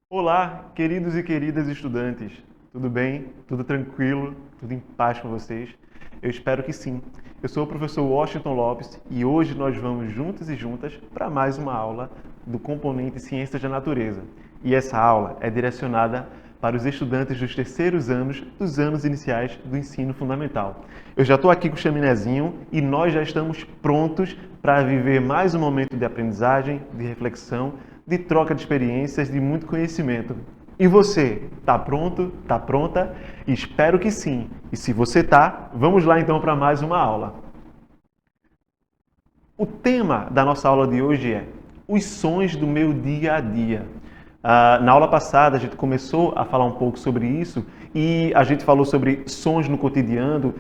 Olá, queridos e queridas estudantes. Tudo bem? Tudo tranquilo? Tudo em paz com vocês? Eu espero que sim. Eu sou o professor Washington Lopes e hoje nós vamos juntos e juntas para mais uma aula do componente Ciências da Natureza. E essa aula é direcionada para os estudantes dos terceiros anos dos anos iniciais do ensino fundamental. Eu já estou aqui com o chaminézinho e nós já estamos prontos para viver mais um momento de aprendizagem, de reflexão, de troca de experiências, de muito conhecimento. E você, está pronto? Está pronta? Espero que sim. E se você está, vamos lá então para mais uma aula. O tema da nossa aula de hoje é os sons do meu dia a dia. Na aula passada a gente começou a falar um pouco sobre isso e a gente falou sobre sons no cotidiano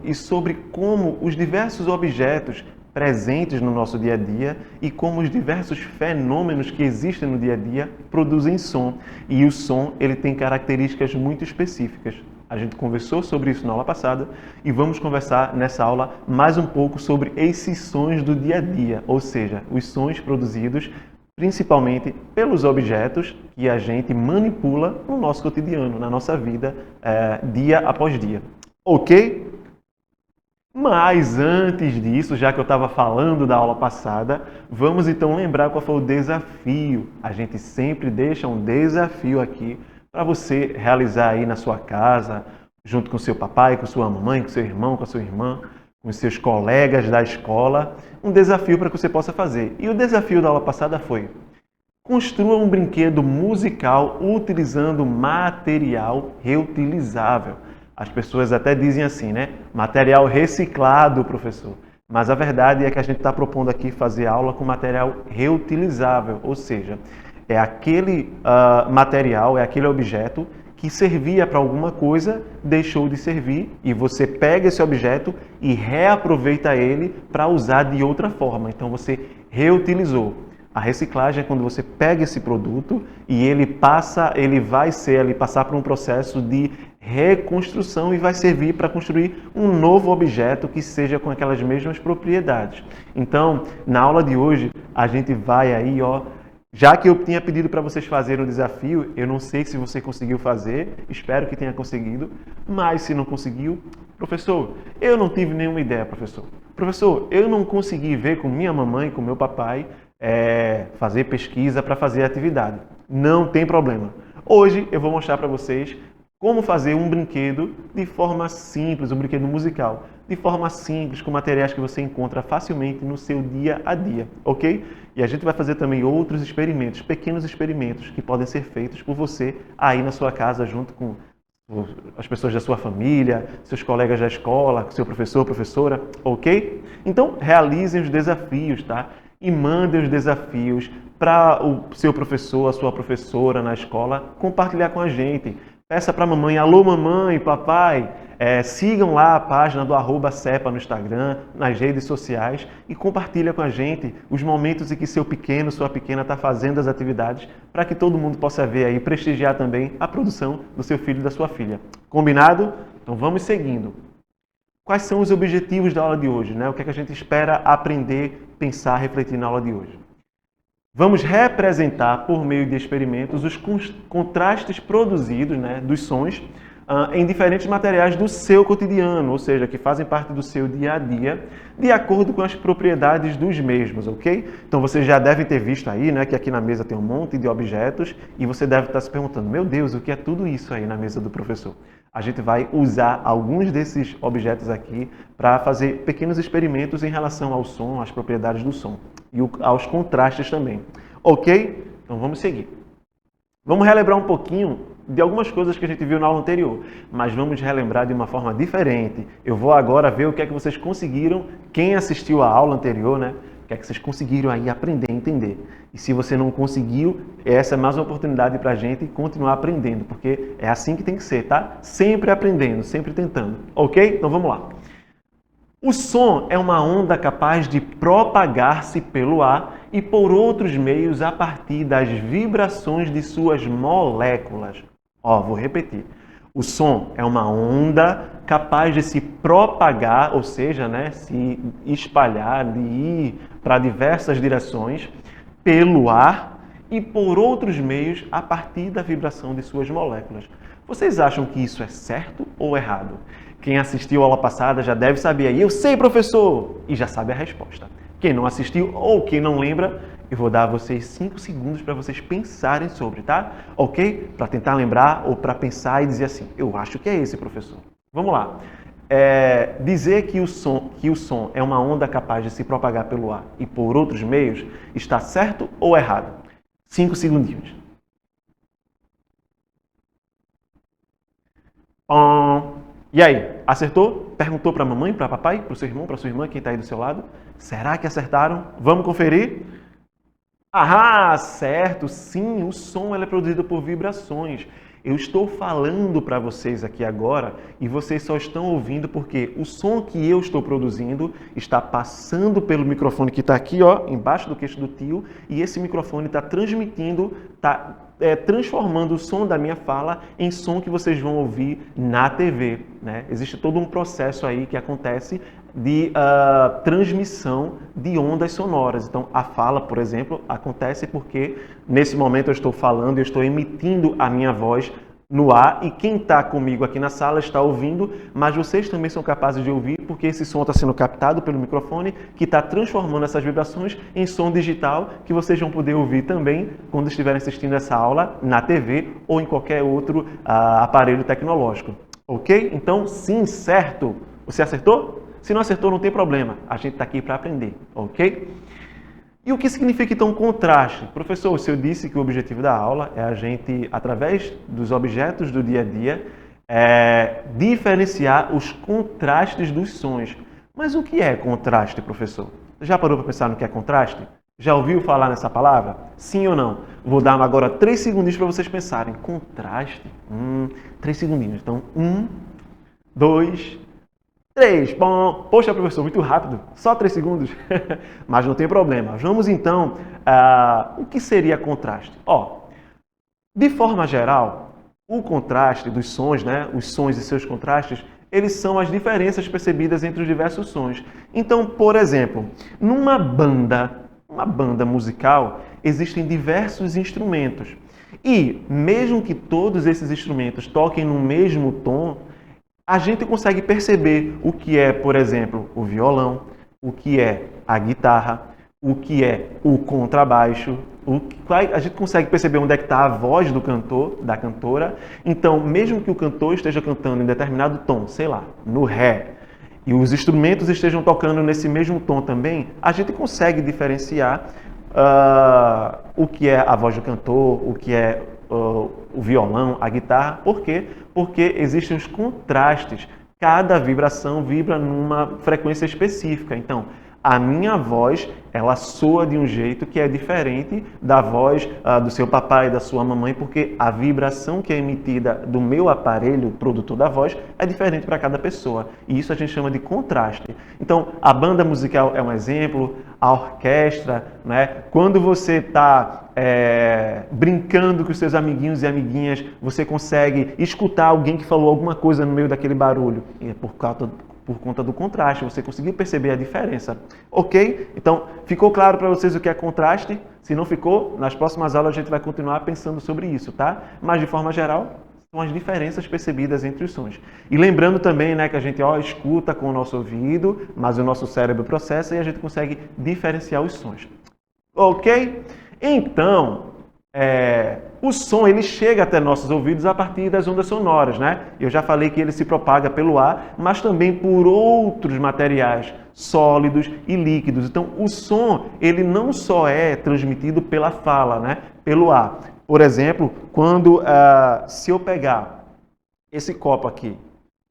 e sobre como os diversos objetos presentes no nosso dia a dia e como os diversos fenômenos que existem no dia a dia produzem som. E o som ele tem características muito específicas. A gente conversou sobre isso na aula passada e vamos conversar nessa aula mais um pouco sobre esses sons do dia a dia, ou seja, os sons produzidos principalmente pelos objetos que a gente manipula no nosso cotidiano, na nossa vida, dia após dia. Ok? Mas antes disso, já que eu estava falando da aula passada, vamos então lembrar qual foi o desafio. A gente sempre deixa um desafio aqui para você realizar aí na sua casa, junto com seu papai, com sua mamãe, com seu irmão, com a sua irmã, com os seus colegas da escola, um desafio para que você possa fazer. E o desafio da aula passada foi: construa um brinquedo musical utilizando material reutilizável. As pessoas até dizem assim, né? Material reciclado, professor. Mas a verdade é que a gente está propondo aqui fazer aula com material reutilizável, ou seja, é aquele material, é aquele objeto que servia para alguma coisa, deixou de servir e você pega esse objeto e reaproveita ele para usar de outra forma. Então você reutilizou. A reciclagem é quando você pega esse produto e ele vai passar por um processo de reconstrução e vai servir para construir um novo objeto que seja com aquelas mesmas propriedades. Então, na aula de hoje, a gente vai aí, já que eu tinha pedido para vocês fazerem o desafio, eu não sei se você conseguiu fazer, espero que tenha conseguido, mas se não conseguiu, professor, eu não tive nenhuma ideia, professor. Professor, eu não consegui ver com minha mamãe, com meu papai, fazer pesquisa para fazer atividade. Não tem problema. Hoje eu vou mostrar para vocês como fazer um brinquedo de forma simples, um brinquedo musical, de forma simples, com materiais que você encontra facilmente no seu dia a dia, ok? E a gente vai fazer também outros experimentos, pequenos experimentos que podem ser feitos por você aí na sua casa, junto com as pessoas da sua família, seus colegas da escola, seu professor, professora, ok? Então, realizem os desafios, tá? E mandem os desafios para o seu professor, a sua professora na escola compartilhar com a gente. Peça para a mamãe: alô mamãe, papai, sigam lá a página do @cepa no Instagram, nas redes sociais e compartilha com a gente os momentos em que seu pequeno, sua pequena está fazendo as atividades para que todo mundo possa ver aí, prestigiar também a produção do seu filho e da sua filha. Combinado? Então vamos seguindo. Quais são os objetivos da aula de hoje, né? O que é que a gente espera aprender, pensar, refletir na aula de hoje? Vamos representar, por meio de experimentos, os contrastes produzidos, né, dos sons em diferentes materiais do seu cotidiano, ou seja, que fazem parte do seu dia a dia, de acordo com as propriedades dos mesmos, ok? Então vocês já devem ter visto aí, né, que aqui na mesa tem um monte de objetos e você deve estar se perguntando: meu Deus, o que é tudo isso aí na mesa do professor? A gente vai usar alguns desses objetos aqui para fazer pequenos experimentos em relação ao som, às propriedades do som e aos contrastes também. Ok? Então vamos seguir. Vamos relembrar um pouquinho de algumas coisas que a gente viu na aula anterior, mas vamos relembrar de uma forma diferente. Eu vou agora ver o que é que vocês conseguiram, quem assistiu à aula anterior, né? O que é que vocês conseguiram aí aprender, entender. E se você não conseguiu, essa é mais uma oportunidade para a gente continuar aprendendo, porque é assim que tem que ser, tá? Sempre aprendendo, sempre tentando. Ok? Então vamos lá. O som é uma onda capaz de propagar-se pelo ar e por outros meios a partir das vibrações de suas moléculas. Vou repetir. O som é uma onda capaz de se propagar, ou seja, né, se espalhar, de ir para diversas direções pelo ar e por outros meios a partir da vibração de suas moléculas. Vocês acham que isso é certo ou errado? Quem assistiu a aula passada já deve saber aí, eu sei, professor, e já sabe a resposta. Quem não assistiu ou quem não lembra, eu vou dar a vocês 5 segundos para vocês pensarem sobre, tá? Ok? Para tentar lembrar ou para pensar e dizer assim, eu acho que é esse, professor. Vamos lá. Dizer que o som é uma onda capaz de se propagar pelo ar e por outros meios, está certo ou errado? 5 segundinhos. E aí, acertou? Perguntou para a mamãe, para papai, para o seu irmão, para a sua irmã, quem está aí do seu lado? Será que acertaram? Vamos conferir? Ah, certo, sim, o som é produzido por vibrações. Eu estou falando para vocês aqui agora e vocês só estão ouvindo porque o som que eu estou produzindo está passando pelo microfone que está aqui, ó, embaixo do queixo do tio, e esse microfone está transmitindo, está transformando o som da minha fala em som que vocês vão ouvir na TV, né? Existe todo um processo aí que acontece de transmissão de ondas sonoras. Então, a fala, por exemplo, acontece porque nesse momento eu estou falando, eu estou emitindo a minha voz no ar e quem está comigo aqui na sala está ouvindo, mas vocês também são capazes de ouvir porque esse som está sendo captado pelo microfone que está transformando essas vibrações em som digital que vocês vão poder ouvir também quando estiverem assistindo essa aula na TV ou em qualquer outro aparelho tecnológico. Ok? Então, sim, certo. Você acertou? Se não acertou, não tem problema. A gente está aqui para aprender, ok? E o que significa, então, contraste? Professor, se eu disse que o objetivo da aula é a gente, através dos objetos do dia a dia, diferenciar os contrastes dos sons. Mas o que é contraste, professor? Já parou para pensar no que é contraste? Já ouviu falar nessa palavra? Sim ou não? Vou dar agora 3 segundinhos para vocês pensarem. Contraste? 3 segundinhos. Então, 1, 2, 3. Bom, poxa, professor, muito rápido. Só 3 segundos. Mas não tem problema. Vamos então, o que seria contraste? De forma geral, o contraste dos sons, né? Os sons e seus contrastes, eles são as diferenças percebidas entre os diversos sons. Então, por exemplo, numa banda musical, existem diversos instrumentos. E, mesmo que todos esses instrumentos toquem no mesmo tom, a gente consegue perceber o que é, por exemplo, o violão, o que é a guitarra, o que é o contrabaixo, a gente consegue perceber onde é que está a voz do cantor, da cantora. Então, mesmo que o cantor esteja cantando em determinado tom, sei lá, no ré, e os instrumentos estejam tocando nesse mesmo tom também, a gente consegue diferenciar o que é a voz do cantor, o que é o violão, a guitarra. Por quê? Porque existem os contrastes. Cada vibração vibra numa frequência específica. Então, a minha voz, ela soa de um jeito que é diferente da voz do seu papai e da sua mamãe, porque a vibração que é emitida do meu aparelho, produtor da voz, é diferente para cada pessoa. E isso a gente chama de contraste. Então, a banda musical é um exemplo, a orquestra, né? Quando você está brincando com os seus amiguinhos e amiguinhas, você consegue escutar alguém que falou alguma coisa no meio daquele barulho. E é por conta do contraste, você conseguiu perceber a diferença. Ok? Então, ficou claro para vocês o que é contraste? Se não ficou, nas próximas aulas a gente vai continuar pensando sobre isso, tá? Mas, de forma geral, são as diferenças percebidas entre os sons. E lembrando também, né, que a gente escuta com o nosso ouvido, mas o nosso cérebro processa e a gente consegue diferenciar os sons. Ok? Então, o som ele chega até nossos ouvidos a partir das ondas sonoras, né? Eu já falei que ele se propaga pelo ar, mas também por outros materiais sólidos e líquidos. Então, o som ele não só é transmitido pela fala, né? Pelo ar. Por exemplo, se eu pegar esse copo aqui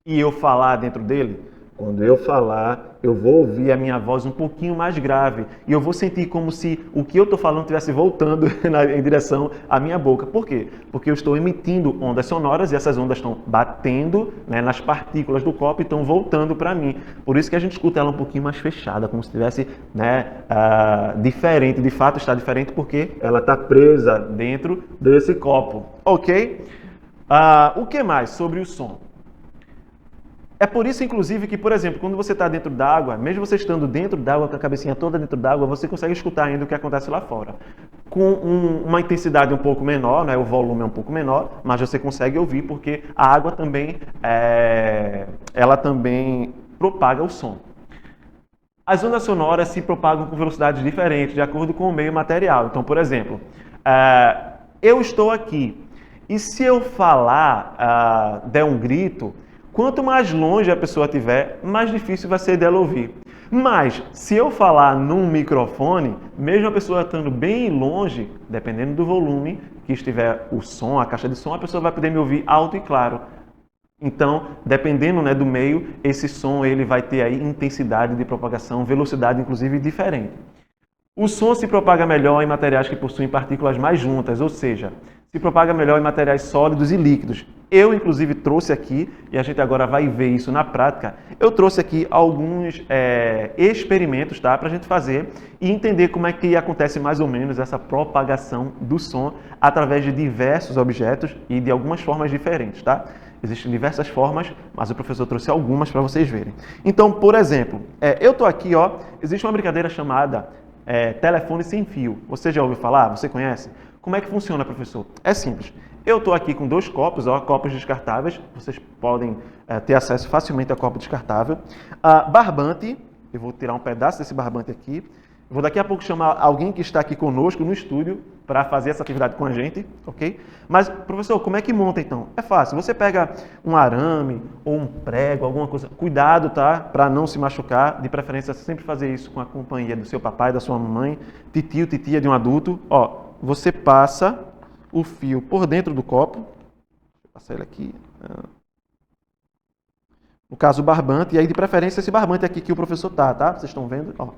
e eu falar dentro dele, quando eu falar, eu vou ouvir a minha voz um pouquinho mais grave e eu vou sentir como se o que eu estou falando estivesse voltando em direção à minha boca. Por quê? Porque eu estou emitindo ondas sonoras e essas ondas estão batendo, né, nas partículas do copo e estão voltando para mim. Por isso que a gente escuta ela um pouquinho mais fechada, como se estivesse, né, diferente. De fato está diferente porque ela está presa dentro desse copo. Ok? O que mais sobre o som? É por isso, inclusive, que, por exemplo, quando você está dentro d'água, mesmo você estando dentro d'água, com a cabecinha toda dentro d'água, você consegue escutar ainda o que acontece lá fora. Com uma intensidade um pouco menor, né? O volume é um pouco menor, mas você consegue ouvir porque a água também, ela também propaga o som. As ondas sonoras se propagam com velocidades diferentes, de acordo com o meio material. Então, por exemplo, eu estou aqui e se eu falar, der um grito, quanto mais longe a pessoa estiver, mais difícil vai ser dela ouvir. Mas, se eu falar num microfone, mesmo a pessoa estando bem longe, dependendo do volume que estiver o som, a caixa de som, a pessoa vai poder me ouvir alto e claro. Então, dependendo, né, do meio, esse som ele vai ter aí intensidade de propagação, velocidade inclusive diferente. O som se propaga melhor em materiais que possuem partículas mais juntas, ou seja, se propaga melhor em materiais sólidos e líquidos. Eu, inclusive, trouxe aqui, e a gente agora vai ver isso na prática, eu trouxe aqui alguns experimentos, tá, para a gente fazer e entender como é que acontece mais ou menos essa propagação do som através de diversos objetos e de algumas formas diferentes, tá? Existem diversas formas, mas o professor trouxe algumas para vocês verem. Então, por exemplo, eu estou aqui, ó, existe uma brincadeira chamada telefone sem fio. Você já ouviu falar? Você conhece? Como é que funciona, professor? É simples. Eu estou aqui com 2 copos, ó, copos descartáveis. Vocês podem ter acesso facilmente a copo descartável. Barbante, eu vou tirar um pedaço desse barbante aqui. Vou daqui a pouco chamar alguém que está aqui conosco no estúdio para fazer essa atividade com a gente, ok? Mas, professor, como é que monta então? É fácil. Você pega um arame ou um prego, alguma coisa. Cuidado, tá? Para não se machucar. De preferência, sempre fazer isso com a companhia do seu papai, da sua mamãe, titio, titia de um adulto. Ó, você passa o fio por dentro do copo. Vou passar ele aqui. No caso, o barbante. E aí, de preferência, esse barbante aqui que o professor tá? Vocês estão vendo? Ó.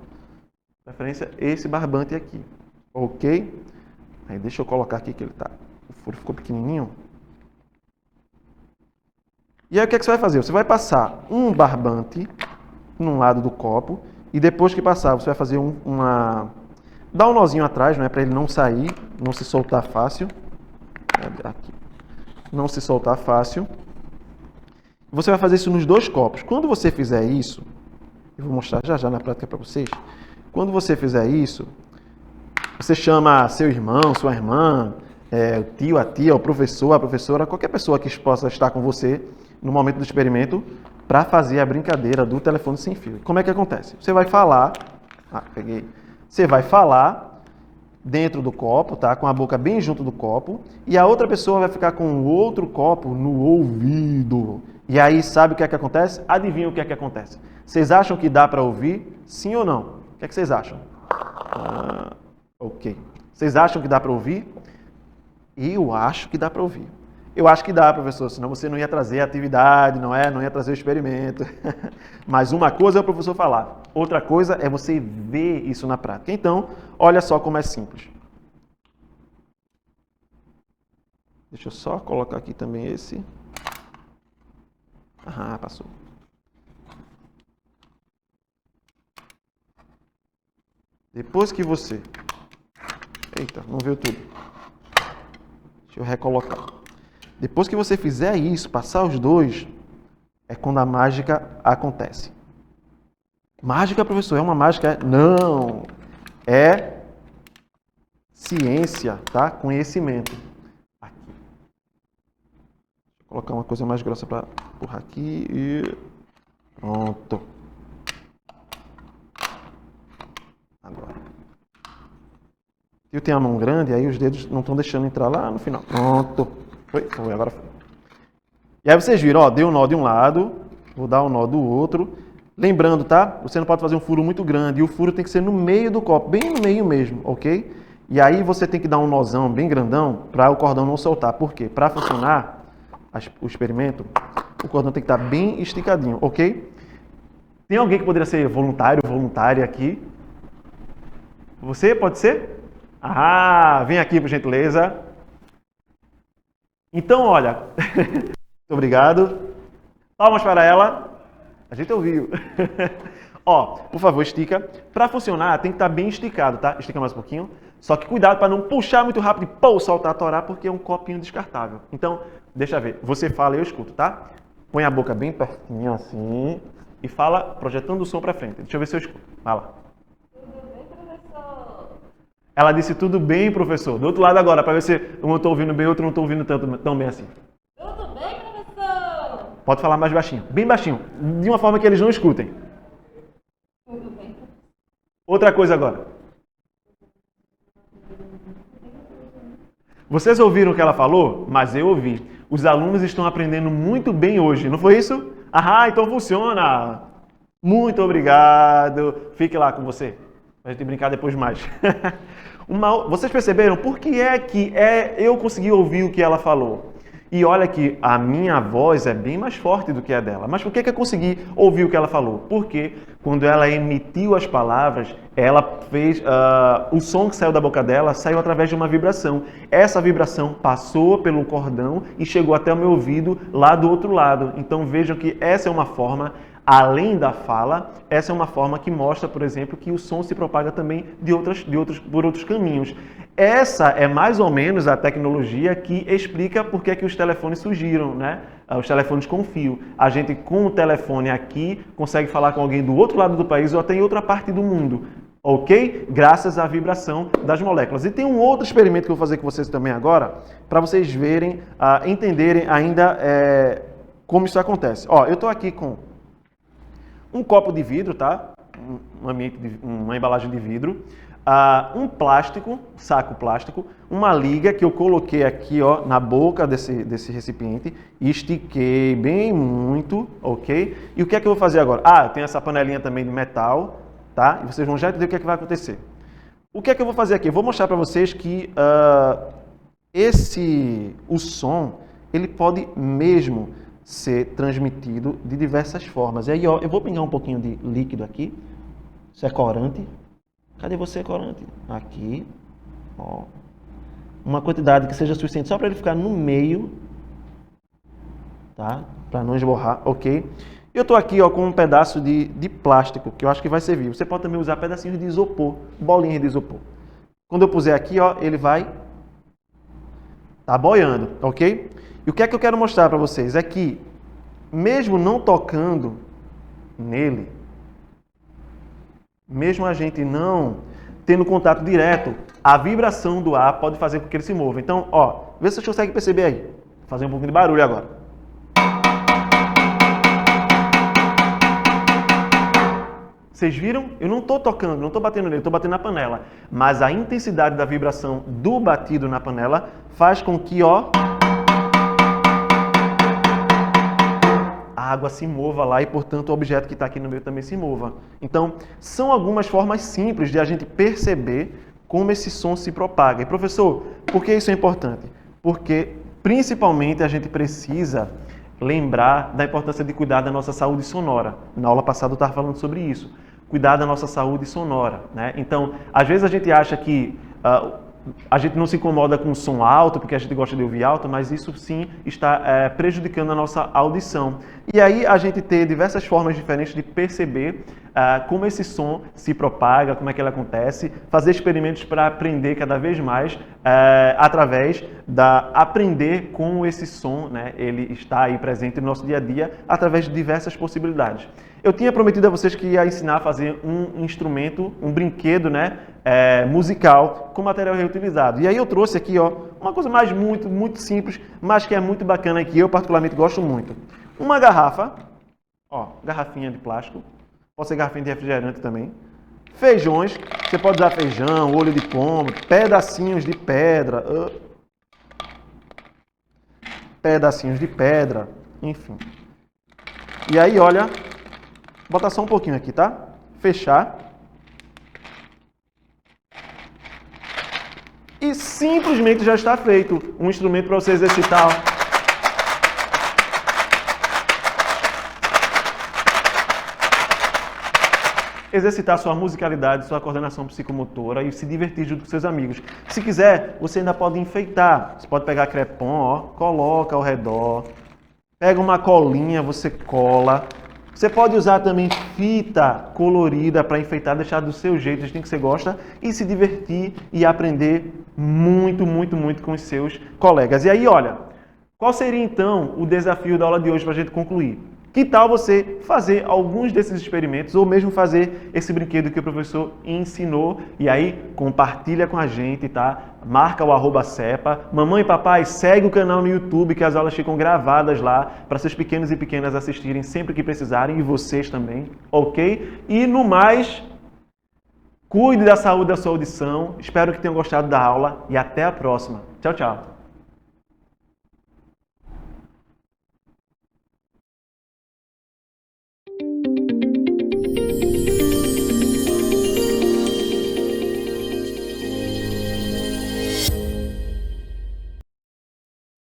Preferência esse barbante aqui, ok? Aí deixa eu colocar aqui que ele tá. O furo ficou pequenininho. E aí o que é que você vai fazer? Você vai passar um barbante num lado do copo e depois que passar você vai fazer dar um nozinho atrás, não é, para ele não sair, não se soltar fácil. Aqui. Não se soltar fácil. Você vai fazer isso nos 2 copos. Quando você fizer isso, eu vou mostrar já na prática para vocês. Quando você fizer isso, você chama seu irmão, sua irmã, o tio, a tia, o professor, a professora, qualquer pessoa que possa estar com você no momento do experimento para fazer a brincadeira do telefone sem fio. Como é que acontece? Você vai falar, Você vai falar dentro do copo, tá? Com a boca bem junto do copo, e a outra pessoa vai ficar com o outro copo no ouvido. E aí, sabe o que é que acontece? Adivinha o que é que acontece? Vocês acham que dá para ouvir? Sim ou não? O que é que vocês acham? Ok. Vocês acham que dá para ouvir? Eu acho que dá para ouvir. Eu acho que dá, professor, senão você não ia trazer a atividade, não é? Não ia trazer o experimento. Mas uma coisa é o professor falar, outra coisa é você ver isso na prática. Então, olha só como é simples. Deixa eu só colocar aqui também esse. Passou. Depois que você... Eita, não veio tudo. Deixa eu recolocar. Depois que você fizer isso, passar os 2, é quando a mágica acontece. Mágica, professor, é uma mágica? Não! É ciência, tá? Conhecimento. Aqui. Vou colocar uma coisa mais grossa para empurrar aqui e... Pronto. Agora. Eu tenho a mão grande, aí os dedos não estão deixando entrar lá no final. Pronto. Foi, agora foi. E aí vocês viram, ó, dei um nó de um lado, vou dar um nó do outro. Lembrando, tá? Você não pode fazer um furo muito grande, e o furo tem que ser no meio do copo, bem no meio mesmo, ok? E aí você tem que dar um nozão bem grandão para o cordão não soltar. Por quê? Para funcionar o experimento, o cordão tem que estar bem esticadinho, ok? Tem alguém que poderia ser voluntário, voluntária aqui? Você pode ser? Vem aqui, por gentileza. Então, olha, muito obrigado. Palmas para ela. A gente ouviu. Ó, por favor, estica. Para funcionar, tem que estar bem esticado, tá? Estica mais um pouquinho. Só que cuidado para não puxar muito rápido e soltar, torar, porque é um copinho descartável. Então, deixa eu ver. Você fala e eu escuto, tá? põe a boca bem pertinho assim e fala projetando o som para frente. Deixa eu ver se eu escuto. Vai lá. Tudo bem, professor? Ela disse tudo bem, professor. Do outro lado agora, para ver se um eu estou ouvindo bem, outro não estou ouvindo tão bem assim. Tudo bem, professor? Pode falar mais baixinho. Bem baixinho. De uma forma que eles não escutem. Tudo bem, professor? Outra coisa agora. Vocês ouviram o que ela falou? Mas eu ouvi. Os alunos estão aprendendo muito bem hoje, não foi isso? Ah, então funciona! Muito obrigado. Fique lá com você. A gente brincar depois mais. Vocês perceberam por que é que eu consegui ouvir o que ela falou? E olha que a minha voz é bem mais forte do que a dela. Mas por que eu consegui ouvir o que ela falou? Porque quando ela emitiu as palavras, ela fez... o som que saiu da boca dela saiu através de uma vibração. Essa vibração passou pelo cordão e chegou até o meu ouvido lá do outro lado. Então vejam que essa é uma forma... Além da fala, essa é uma forma que mostra, por exemplo, que o som se propaga também por outros caminhos. Essa é mais ou menos a tecnologia que explica por que é que os telefones surgiram, né? Os telefones com fio. A gente, com o telefone aqui, consegue falar com alguém do outro lado do país ou até em outra parte do mundo. Ok? Graças à vibração das moléculas. E tem um outro experimento que eu vou fazer com vocês também agora, para vocês verem, entenderem ainda como isso acontece. Ó, eu estou aqui com um copo de vidro, tá? Uma embalagem de vidro, um plástico, saco plástico, uma liga que eu coloquei aqui, ó, na boca desse recipiente, estiquei bem muito, ok? E o que é que eu vou fazer agora? Eu tenho essa panelinha também de metal, tá? E vocês vão já entender o que é que vai acontecer. O que é que eu vou fazer aqui? Eu vou mostrar para vocês que o som, ele pode mesmo ser transmitido de diversas formas. E aí, ó, eu vou pingar um pouquinho de líquido aqui. Isso é corante. Cadê você, corante? Aqui. Ó. Uma quantidade que seja suficiente só para ele ficar no meio. Tá? Para não esborrar, ok? Eu estou aqui, ó, com um pedaço de plástico, que eu acho que vai servir. Você pode também usar pedacinhos de isopor, bolinhas de isopor. Quando eu puser aqui, ó, ele vai tá boiando, ok? E o que é que eu quero mostrar para vocês? É que, mesmo não tocando nele, mesmo a gente não tendo contato direto, a vibração do ar pode fazer com que ele se mova. Então, ó, vê se vocês conseguem perceber aí. Vou fazer um pouquinho de barulho agora. Vocês viram? Eu não estou tocando, não estou batendo nele, estou batendo na panela. Mas a intensidade da vibração do batido na panela faz com que, ó, a água se mova lá e, portanto, o objeto que está aqui no meio também se mova. Então, são algumas formas simples de a gente perceber como esse som se propaga. E, professor, por que isso é importante? Porque, principalmente, a gente precisa lembrar da importância de cuidar da nossa saúde sonora. Na aula passada eu estava falando sobre isso. Cuidar da nossa saúde sonora, né? Então, às vezes a gente acha que a gente não se incomoda com som alto, porque a gente gosta de ouvir alto, mas isso sim está prejudicando a nossa audição. E aí a gente tem diversas formas diferentes de perceber como esse som se propaga, como é que ele acontece, fazer experimentos para aprender cada vez mais através da aprender como esse som, né, ele está aí presente no nosso dia a dia, através de diversas possibilidades. Eu tinha prometido a vocês que ia ensinar a fazer um instrumento, um brinquedo, né, musical com material reutilizado. E aí eu trouxe aqui, ó, uma coisa mais muito simples, mas que é muito bacana e que eu particularmente gosto muito. Uma garrafa, ó, garrafinha de plástico, pode ser garrafinha de refrigerante também. Feijões, você pode usar feijão, olho de pombo, pedacinhos de pedra, enfim. E aí, olha, botar só um pouquinho aqui, tá? Fechar. E simplesmente já está feito um instrumento para você exercitar. Exercitar sua musicalidade, sua coordenação psicomotora e se divertir junto com seus amigos. Se quiser, você ainda pode enfeitar. Você pode pegar crepom, ó, coloca ao redor. Pega uma colinha, você cola. Você pode usar também fita colorida para enfeitar, deixar do seu jeito, do jeito que você gosta, e se divertir e aprender muito com os seus colegas. E aí, olha, Qual seria então o desafio da aula de hoje para a gente concluir? Que tal você fazer alguns desses experimentos ou mesmo fazer esse brinquedo que o professor ensinou e aí compartilha com a gente, tá? Marca o @cepa. Mamãe e papai, segue o canal no YouTube que as aulas ficam gravadas lá para seus pequenos e pequenas assistirem sempre que precisarem e vocês também, ok? E no mais, cuide da saúde da sua audição. Espero que tenham gostado da aula e até a próxima. Tchau, tchau.